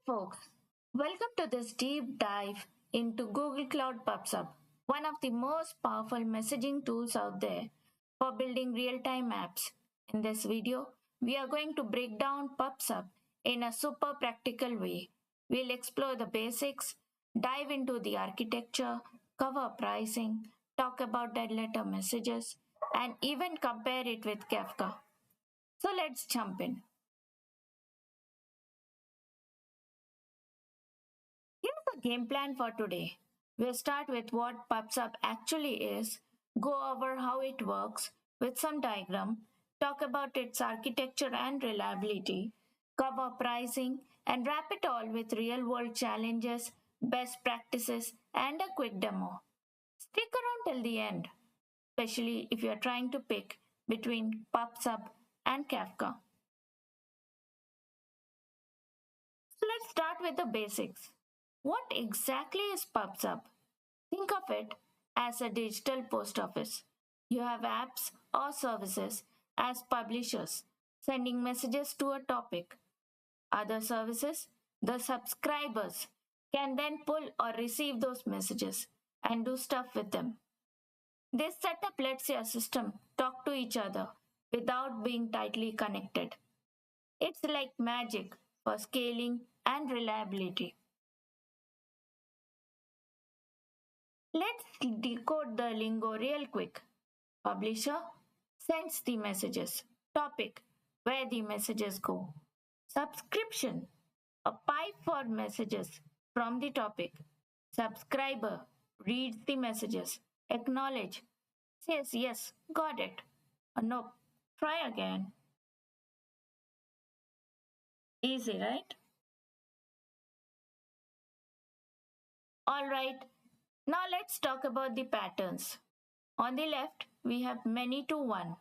folks, welcome to this deep dive into Google Cloud PubSub, one of the most powerful messaging tools out there for building real-time apps. In this video, we are going to break down PubSub in a super practical way. We'll explore the basics, dive into the architecture, cover pricing, talk about dead letter messages, and even compare it with Kafka. So let's jump in. Here's the game plan for today. We'll start with what PubSub actually is, go over how it works with some diagram, talk about its architecture and reliability, cover pricing, and wrap it all with real world challenges, best practices, and a quick demo. Stick around till the end, especially if you're trying to pick between PubSub and Kafka. So let's start with the basics. What exactly is PubSub? Think of it as a digital post office. You have apps or services as publishers, sending messages to a topic. Other services, the subscribers, can then pull or receive those messages and do stuff with them. This setup lets your system talk to each other without being tightly connected. It's like magic for scaling and reliability. Let's decode the lingo real quick. Publisher sends the messages. Topic, where the messages go. Subscription, a pipe for messages from the topic. Subscriber reads the messages. Acknowledge, says yes, got it. Nope, try again. Easy, right? Alright, now let's talk about the patterns. On the left, we have many to one.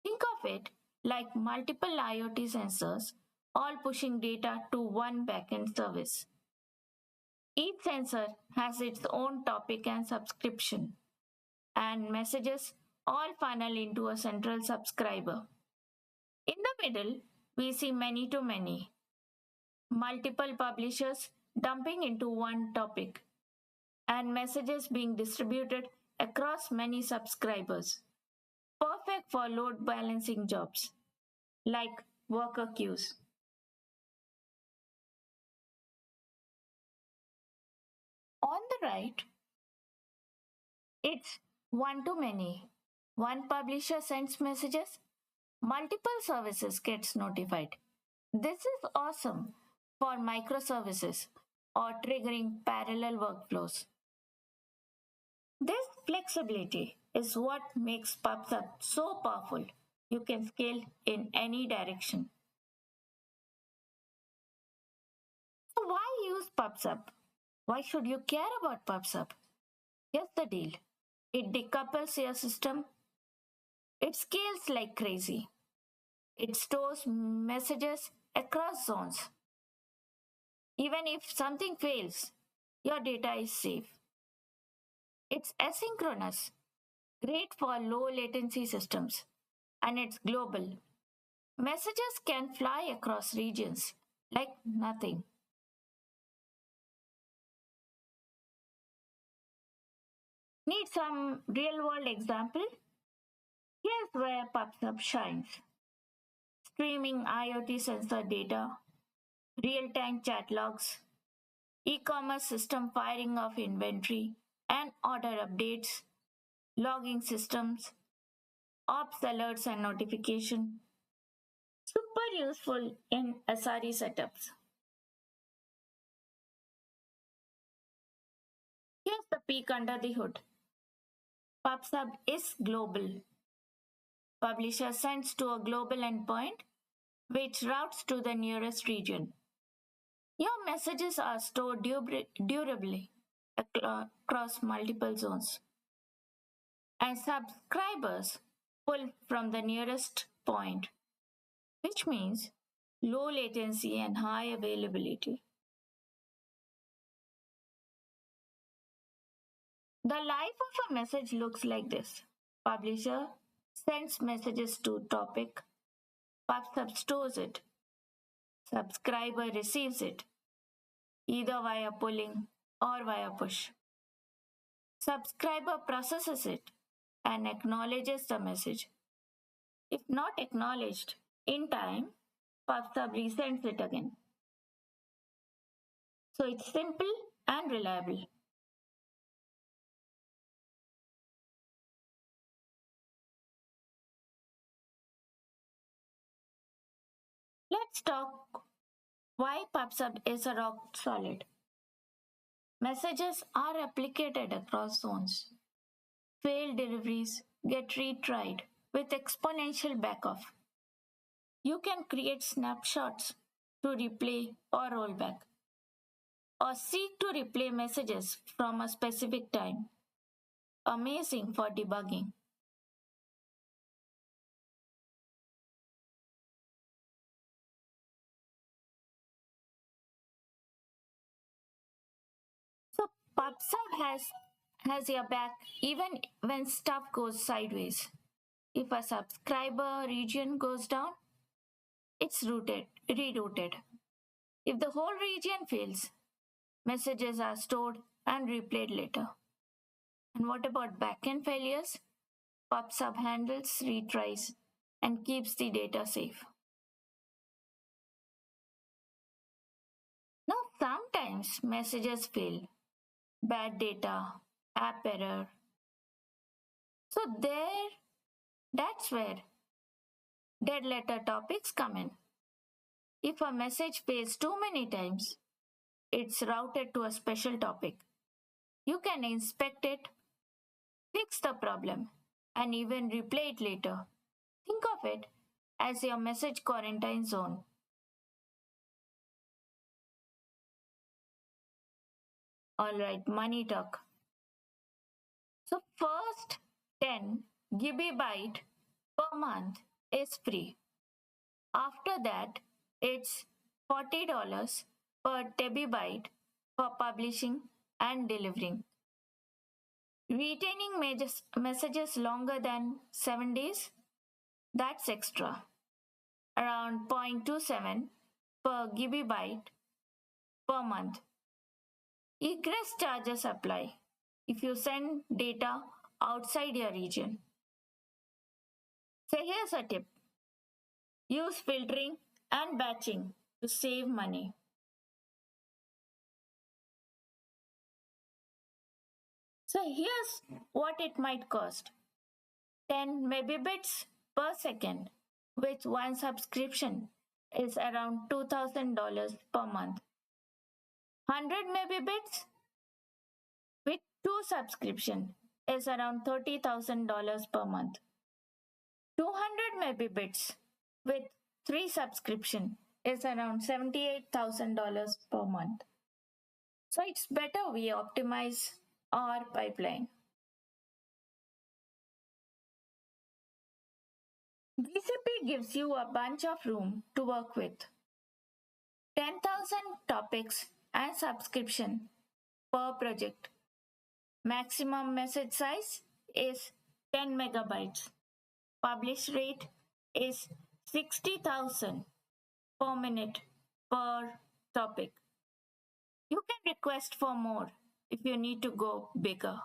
Think of it like multiple IoT sensors all pushing data to one backend service. Each sensor has its own topic and subscription, and messages all funnel into a central subscriber. In the middle, we see many to many, multiple publishers dumping into one topic, and messages being distributed across many subscribers. Perfect for load balancing jobs like worker queues. On the right, it's one to many. One publisher sends messages, multiple services gets notified. This is awesome for microservices or triggering parallel workflows. This flexibility is what makes PubSub so powerful. You can scale in any direction. So why use PubSub? Why should you care about PubSub? Here's the deal. It decouples your system. It scales like crazy. It stores messages across zones. Even if something fails, your data is safe. It's asynchronous, great for low latency systems, and it's global. Messages can fly across regions like nothing. Need some real world example? Here's where PubSub shines. Streaming IoT sensor data, real time chat logs, e commerce system firing off inventory and order updates, logging systems, ops alerts and notification. Super useful in SRE setups. Here's the peek under the hood. PubSub is global. Publisher sends to a global endpoint, which routes to the nearest region. Your messages are stored durably across multiple zones, and subscribers pull from the nearest point, which means low latency and high availability. The life of a message looks like this. Publisher sends messages to topic, PubSub stores it, subscriber receives it, either via pulling or via push. Subscriber processes it and acknowledges the message. If not acknowledged in time, PubSub resends it again. So it's simple and reliable. Let's talk why PubSub is a rock solid. Messages are replicated across zones. Failed deliveries get retried with exponential backoff. You can create snapshots to replay or rollback, or seek to replay messages from a specific time. Amazing for debugging. So PubSub has your back even when stuff goes sideways. If a subscriber region goes down, it's rerouted. If the whole region fails, messages are stored and replayed later. And what about backend failures? PubSub handles retries and keeps the data safe. Now, sometimes messages fail, bad data, app error. So that's where dead letter topics come in. If a message fails too many times, it's routed to a special topic. You can inspect it, fix the problem, and even replay it later. Think of it as your message quarantine zone. Alright, money talk. So, first 10 gigabyte per month is free. After that, it's $40 per terabyte for publishing and delivering. Retaining messages longer than 7 days, that's extra. Around 0.27 per gigabyte per month. Egress charges apply if you send data outside your region. So here's a tip. Use filtering and batching to save money. So here's what it might cost. 10 megabits per second with one subscription is around $2,000 per month. 100 megabits with two subscription is around $30,000 per month. 200 megabits with three subscription is around $78,000 per month. So it's better we optimize our pipeline. GCP gives you a bunch of room to work with. 10,000 topics and subscription per project. Maximum message size is 10 megabytes. Publish rate is 60,000 per minute per topic. You can request for more if you need to go bigger.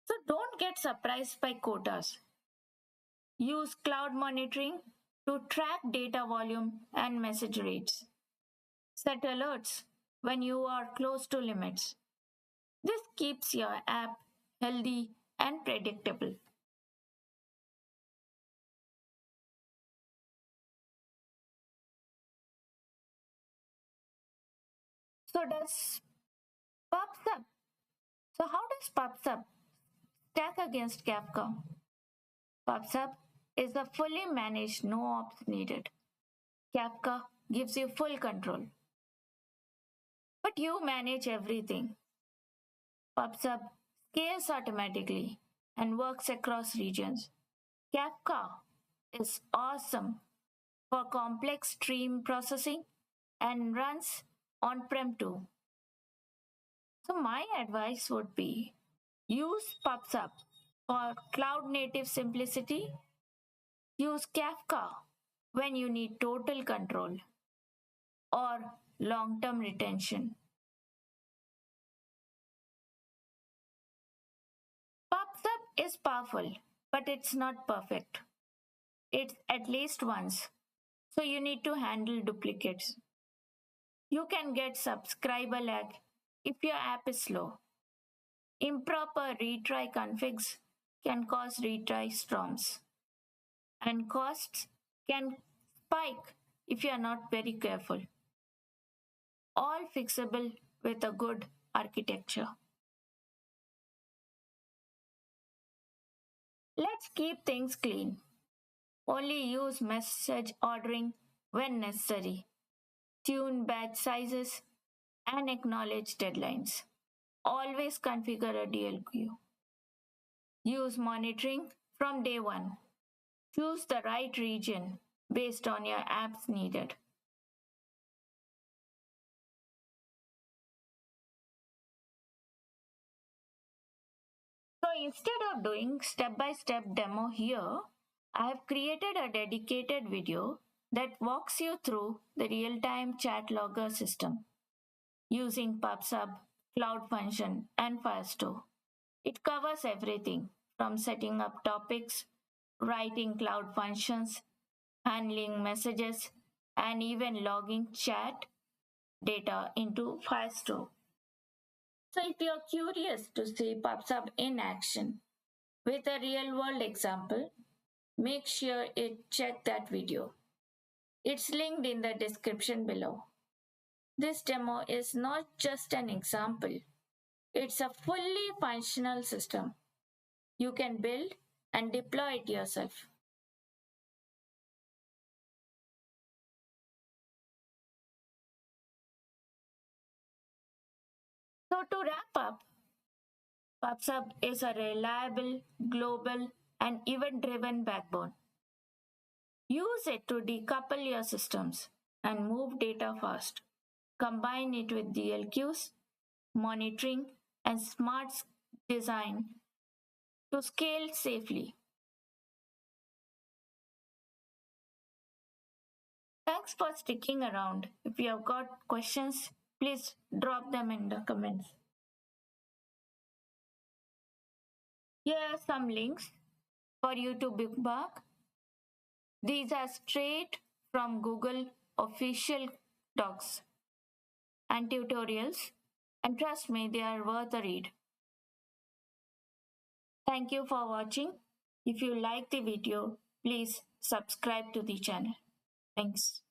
So don't get surprised by quotas. Use cloud monitoring to track data volume and message rates. Set alerts when you are close to limits. This keeps your app healthy and predictable. So does PubSub. So how does PubSub stack against Kafka? PubSub is a fully managed no ops needed. Kafka gives you full control. But you manage everything. PubSub scales automatically and works across regions. Kafka is awesome for complex stream processing and runs on prem too. So, my advice would be use PubSub for cloud native simplicity, use Kafka when you need total control or long term retention. PubSub is powerful, but it's not perfect. It's at least once, so you need to handle duplicates. You can get subscriber lag if your app is slow. Improper retry configs can cause retry storms, and costs can spike if you are not very careful. All fixable with a good architecture. Let's keep things clean. Only use message ordering when necessary. Tune batch sizes and acknowledge deadlines. Always configure a DLQ. Use monitoring from day one. Choose the right region based on your app's needed. So instead of doing step-by-step demo here, I have created a dedicated video that walks you through the real-time chat logger system using PubSub, Cloud Function, and Firestore. It covers everything from setting up topics, writing cloud functions, handling messages, and even logging chat data into Firestore. So if you're curious to see PubSub in action with a real world example, make sure you check that video. It's linked in the description below. This demo is not just an example, it's a fully functional system. You can build and deploy it yourself. So to wrap up, PubSub is a reliable, global, and event-driven backbone. Use it to decouple your systems and move data fast. Combine it with DLQs, monitoring, and smart design to scale safely. Thanks for sticking around. If you have got questions, please drop them in the comments. Here are some links for you to bookmark. These are straight from Google official docs and tutorials, and trust me, they are worth a read. Thank you for watching. If you like the video, please subscribe to the channel. Thanks.